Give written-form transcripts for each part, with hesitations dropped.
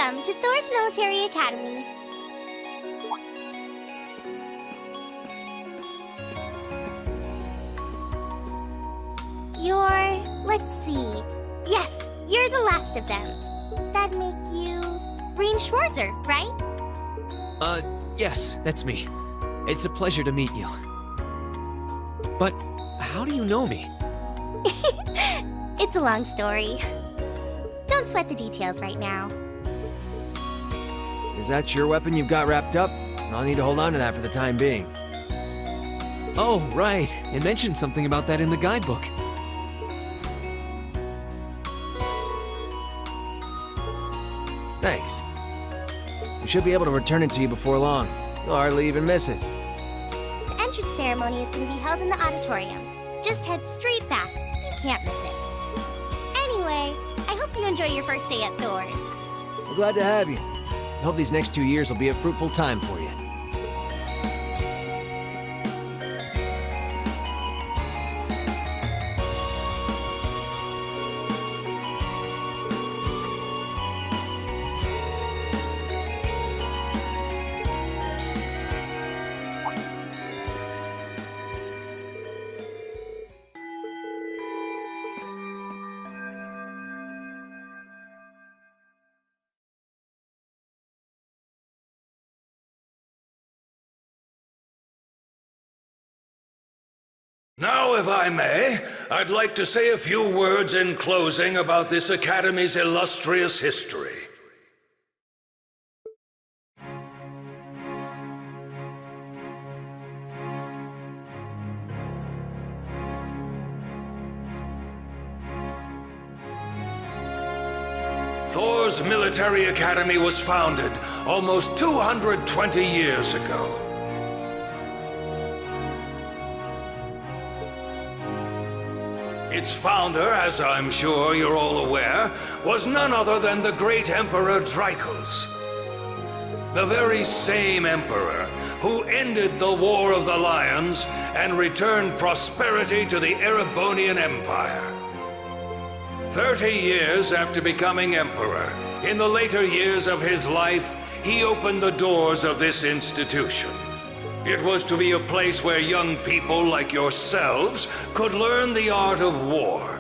Welcome to Thor's Military Academy. Let's see. Yes, you're the last of them. That'd make you Rean Schwarzer, right? Yes, that's me. It's a pleasure to meet you. But how do you know me? It's a long story. Don't sweat the details right now. Is that your weapon you've got wrapped up? I'll need to hold on to that for the time being. Oh, right. It mentioned something about that in the guidebook. Thanks. We should be able to return it to you before long. You'll hardly even miss it. The entrance ceremony is going to be held in the auditorium. Just head straight back. You can't miss it. Anyway, I hope you enjoy your first day at Thor's. We're glad to have you. I hope these next 2 years will be a fruitful time for you. Now, if I may, I'd like to say a few words in closing about this Academy's illustrious history. Thor's Military Academy was founded almost 220 years ago. Its founder, as I'm sure you're all aware, was none other than the great Emperor Dreichels. The very same emperor who ended the War of the Lions and returned prosperity to the Erebonian Empire. 30 years after becoming emperor, in the later years of his life, he opened the doors of this institution. It was to be a place where young people like yourselves could learn the art of war.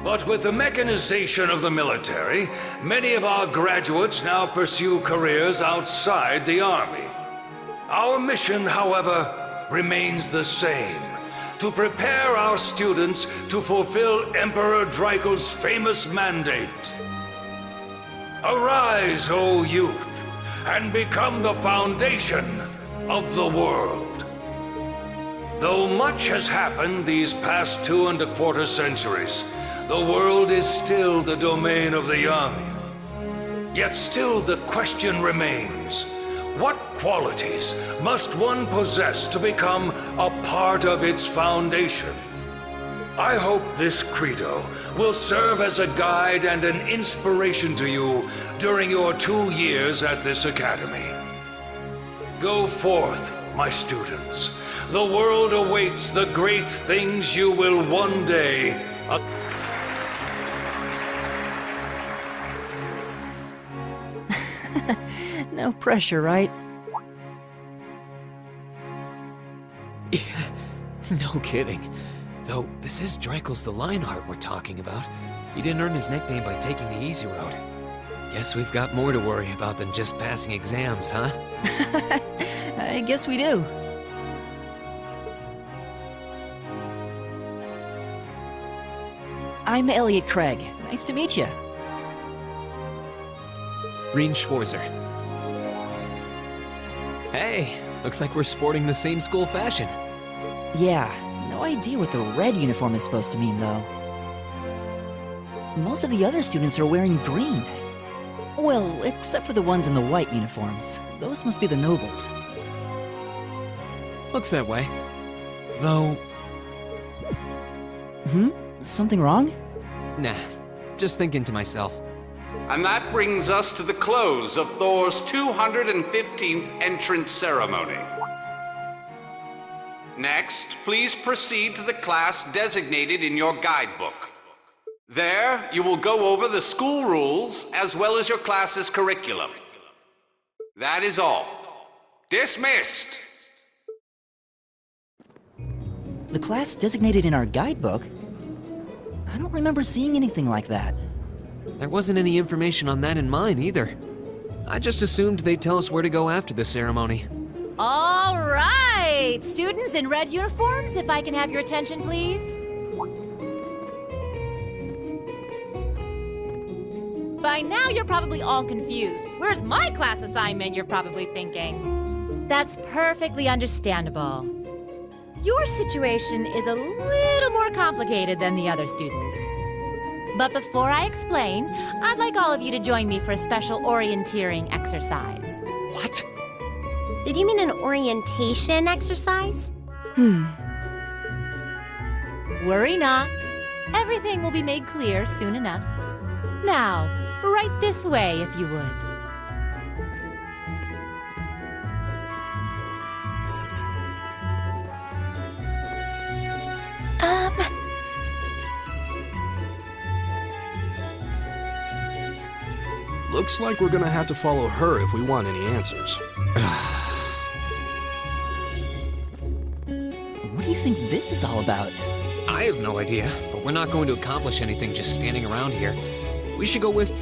But with the mechanization of the military, many of our graduates now pursue careers outside the army. Our mission, however, remains the same: to prepare our students to fulfill Emperor Dreichels' famous mandate. Arise, O youth, and become the foundation of the world. Though much has happened these past 2¼ centuries, the world is still the domain of the young. Yet still the question remains: what qualities must one possess to become a part of its foundation? I hope this credo will serve as a guide and an inspiration to you during your 2 years at this academy. Go forth, my students. The world awaits the great things you will one day No pressure, right? No kidding. Though, this is Dreichels the Lionheart we're talking about. He didn't earn his nickname by taking the easy road. Guess we've got more to worry about than just passing exams, huh? I guess we do. I'm Elliot Craig. Nice to meet you. Rean Schwarzer. Hey, looks like we're sporting the same school fashion. Yeah, no idea what the red uniform is supposed to mean, though. Most of the other students are wearing green. Well, except for the ones in the white uniforms. Those must be the nobles. Looks that way. Though, Something wrong? nah, just thinking to myself. And that brings us to the close of Thor's 215th entrance ceremony. Next, please proceed to the class designated in your guidebook. There, you will go over the school rules as well as your class's curriculum. That is all. Dismissed! The class designated in our guidebook? I don't remember seeing anything like that. There wasn't any information on that in mine either. I just assumed they'd tell us where to go after the ceremony. All right! Students in red uniforms, if I can have your attention, please. By now, you're probably all confused. Where's my class assignment, you're probably thinking. That's perfectly understandable. Your situation is a little more complicated than the other students. But before I explain, I'd like all of you to join me for a special orienteering exercise. What? Did you mean an orientation exercise? Worry not. Everything will be made clear soon enough. Now, right this way, if you would. Looks like we're gonna have to follow her if we want any answers. What do you think this is all about? I have no idea, but we're not going to accomplish anything just standing around here. We should go with...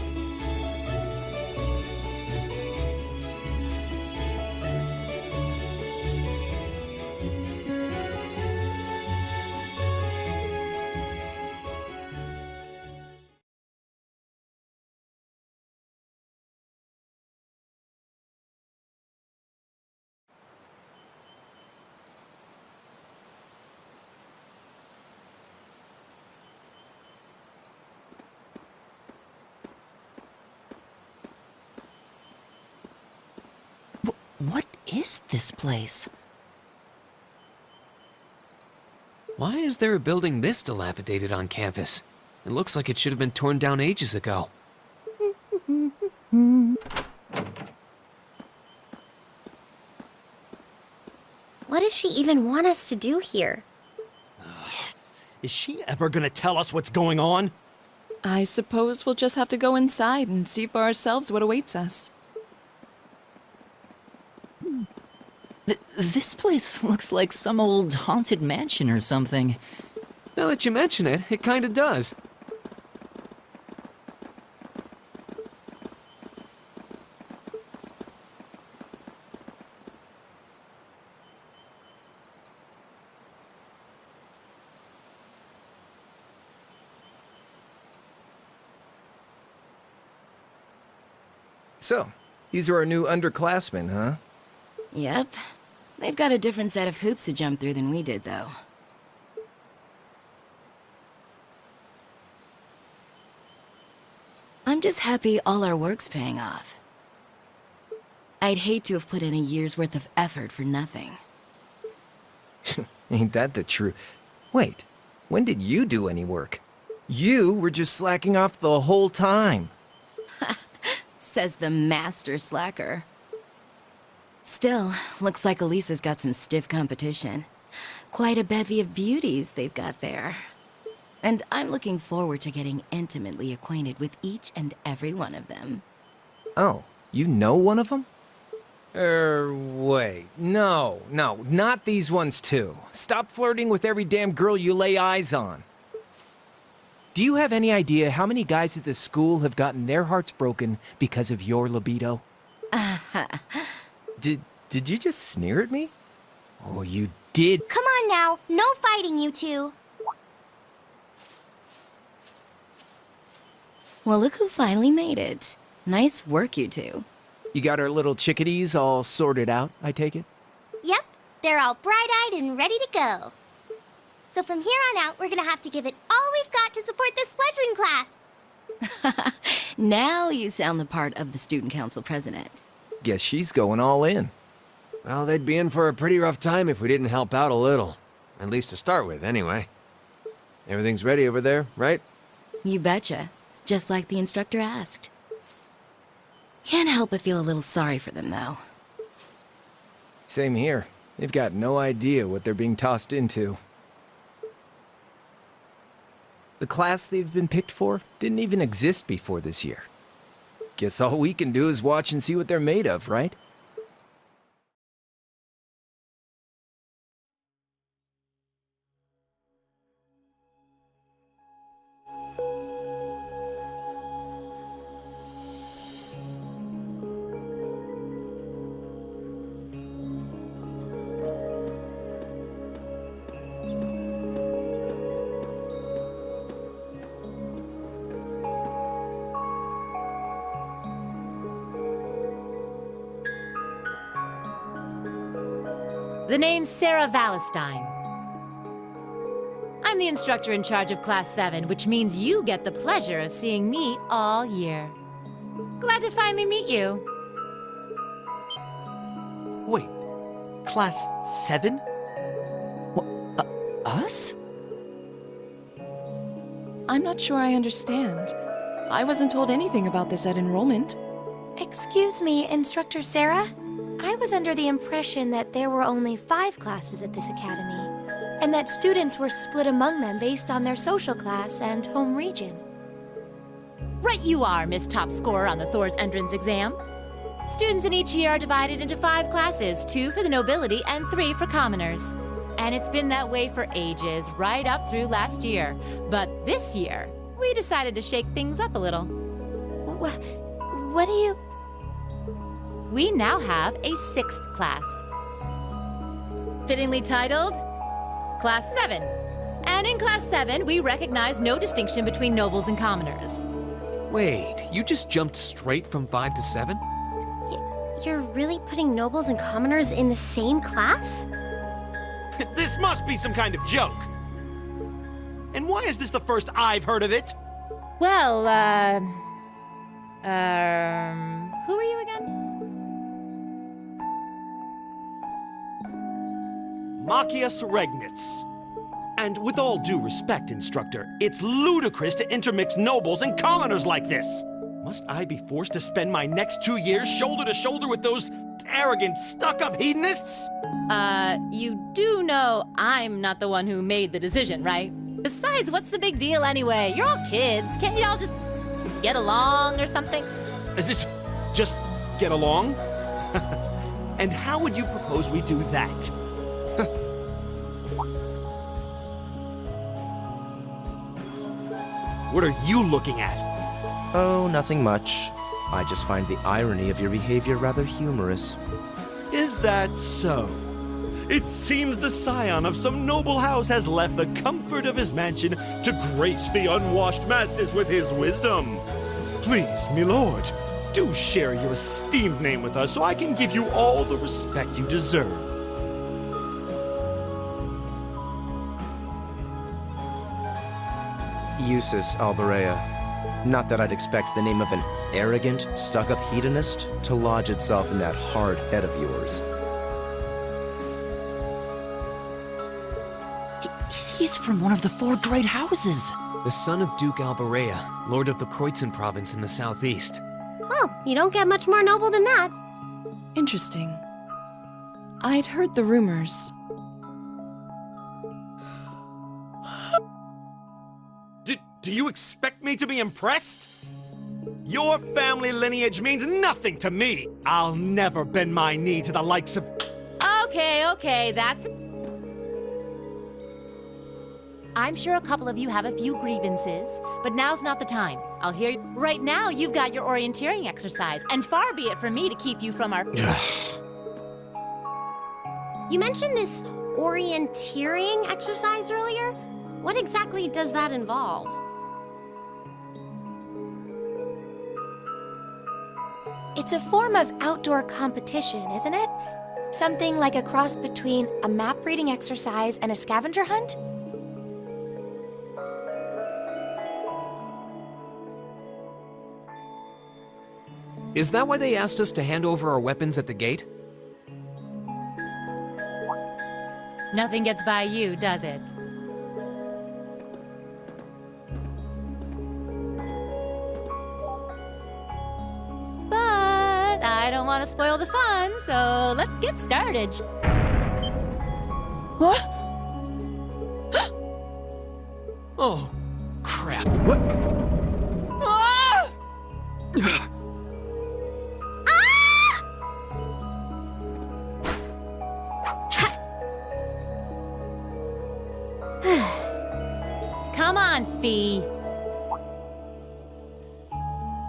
What is this place? Why is there a building this dilapidated on campus? It looks like it should have been torn down ages ago. What does she even want us to do here? Is she ever gonna tell us what's going on? I suppose we'll just have to go inside and see for ourselves what awaits us. This place looks like some old haunted mansion or something. Now that you mention it, it kinda does. So, these are our new underclassmen, huh? Yep. They've got a different set of hoops to jump through than we did, though. I'm just happy all our work's paying off. I'd hate to have put in a year's worth of effort for nothing. Ain't that the truth? Wait, when did you do any work? You were just slacking off the whole time. Says the master slacker. Still, looks like Elisa's got some stiff competition. Quite a bevy of beauties they've got there. And I'm looking forward to getting intimately acquainted with each and every one of them. Oh, you know one of them? Wait. No, not these ones too. Stop flirting with every damn girl you lay eyes on. Do you have any idea how many guys at this school have gotten their hearts broken because of your libido? Did you just sneer at me? Oh, you did. Come on now, no fighting, you two. Well, look who finally made it. Nice work, you two. You got our little chickadees all sorted out, I take it? Yep, they're all bright-eyed and ready to go. So from here on out, we're gonna have to give it all we've got to support this fledgling class. Now you sound the part of the student council president. Guess she's going all in. Well, they'd be in for a pretty rough time if we didn't help out a little. At least to start with, anyway. Everything's ready over there, right? You betcha. Just like the instructor asked. Can't help but feel a little sorry for them, though. Same here. They've got no idea what they're being tossed into. The class they've been picked for didn't even exist before this year. Guess all we can do is watch and see what they're made of, right? The name's Sarah Valestine. I'm the instructor in charge of Class 7, which means you get the pleasure of seeing me all year. Glad to finally meet you. Wait, Class 7? Us? I'm not sure I understand. I wasn't told anything about this at enrollment. Excuse me, Instructor Sarah? I was under the impression that there were only 5 classes at this academy, and that students were split among them based on their social class and home region. Right you are, Miss Top Scorer on the Thor's entrance exam. Students in each year are divided into 5 classes, 2 for the nobility and 3 for commoners. And it's been that way for ages, right up through last year. But this year, we decided to shake things up a little. What do you... We now have a 6th class. Fittingly titled, Class 7. And in Class 7, we recognize no distinction between nobles and commoners. Wait, you just jumped straight from 5 to 7? You're really putting nobles and commoners in the same class? This must be some kind of joke. And why is this the first I've heard of it? Well, who are you again? Machias Regnitz. And with all due respect, Instructor, it's ludicrous to intermix nobles and commoners like this. Must I be forced to spend my next 2 years shoulder to shoulder with those arrogant, stuck-up hedonists? You do know I'm not the one who made the decision, right? Besides, what's the big deal anyway? You're all kids. Can't you all just get along or something? Is it just get along? And how would you propose we do that? What are you looking at? Oh, nothing much. I just find the irony of your behavior rather humorous. Is that so? It seems the scion of some noble house has left the comfort of his mansion to grace the unwashed masses with his wisdom. Please, my lord, do share your esteemed name with us so I can give you all the respect you deserve. Eustace Alberea. Not that I'd expect the name of an arrogant, stuck-up hedonist to lodge itself in that hard head of yours. He's from one of the 4 great houses. The son of Duke Alberea, lord of the Kreutzen province in the southeast. Well, you don't get much more noble than that. Interesting. I'd heard the rumors. Do you expect me to be impressed? Your family lineage means nothing to me. I'll never bend my knee to the likes of... Okay, that's... I'm sure a couple of you have a few grievances, but now's not the time. I'll hear you. Right now, you've got your orienteering exercise, and far be it from me to keep you from our... You mentioned this orienteering exercise earlier. What exactly does that involve? It's a form of outdoor competition, isn't it? Something like a cross between a map-reading exercise and a scavenger hunt? Is that why they asked us to hand over our weapons at the gate? Nothing gets by you, does it? But I don't want to spoil the fun, so let's get started. What? Oh, crap.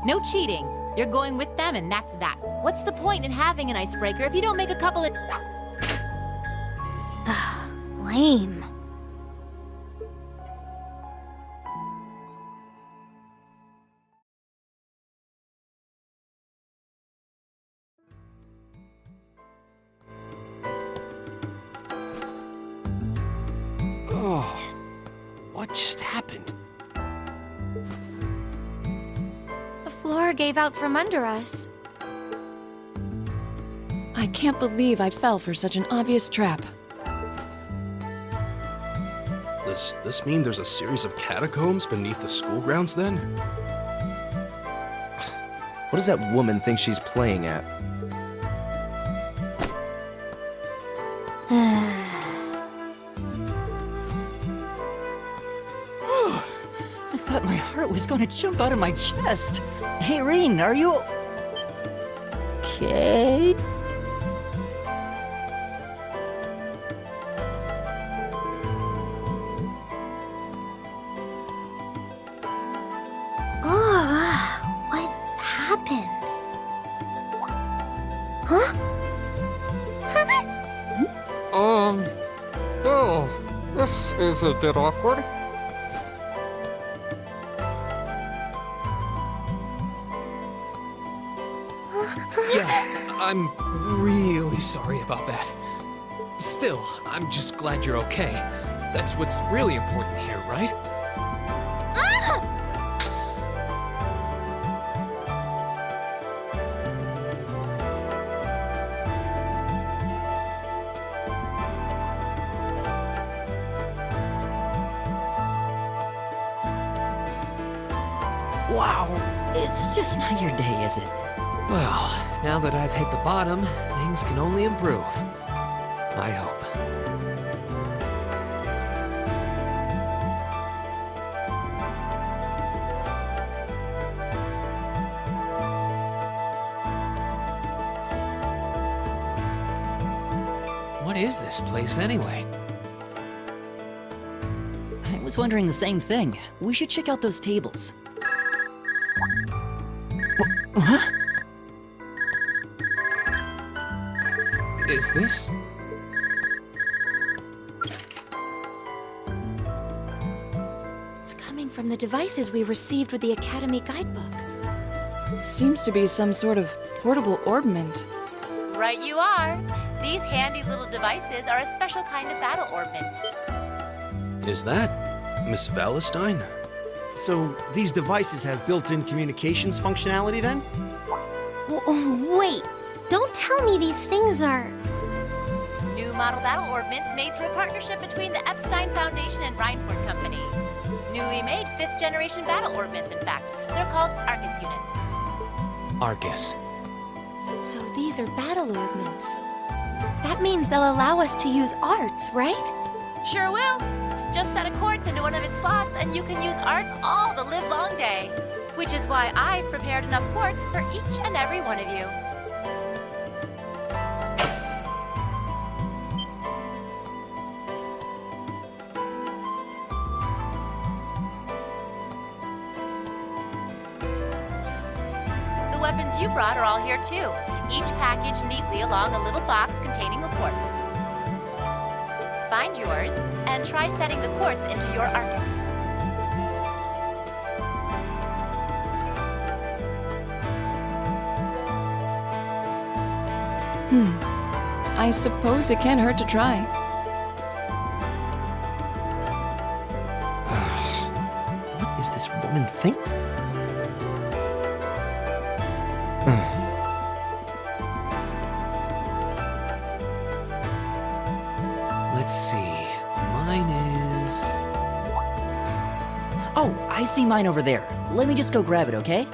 No cheating. You're going with them, and that's that. What's the point in having an icebreaker if you don't make a couple of... Lame. Oh, what just happened? The floor gave out from under us. I can't believe I fell for such an obvious trap. Does this mean there's a series of catacombs beneath the school grounds then? What does that woman think she's playing at? I thought my heart was gonna jump out of my chest. Hey, Rean, are you... okay? What happened? Huh? Oh, this is a bit awkward. Yeah, I'm really sorry about that. Still, I'm just glad you're okay. That's what's really important here, right? Wow, it's just not your day, is it? Well, now that I've hit the bottom, things can only improve. I hope. What is this place anyway? I was wondering the same thing. We should check out those tables. Huh? Is this? It's coming from the devices we received with the Academy guidebook. Seems to be some sort of portable orbment. Right you are. These handy little devices are a special kind of battle orbment. Is that Miss Valentine? So, these devices have built-in communications functionality then? Wait, don't tell me these things are... New model battle orbments made through a partnership between the Epstein Foundation and Reinford Company. Newly made 5th generation battle orbments, in fact. They're called Arcus units. Arcus. So these are battle orbments. That means they'll allow us to use arts, right? Sure will. Just set a quartz into one of its slots and you can use arts all the livelong day. Which is why I've prepared enough quartz for each and every one of you. The weapons you brought are all here too, each packaged neatly along a little box containing a quartz. Find yours and try setting the quartz into your Arcus. I suppose it can't hurt to try. What is this woman think? Let's see. Mine is... Oh, I see mine over there. Let me just go grab it, okay?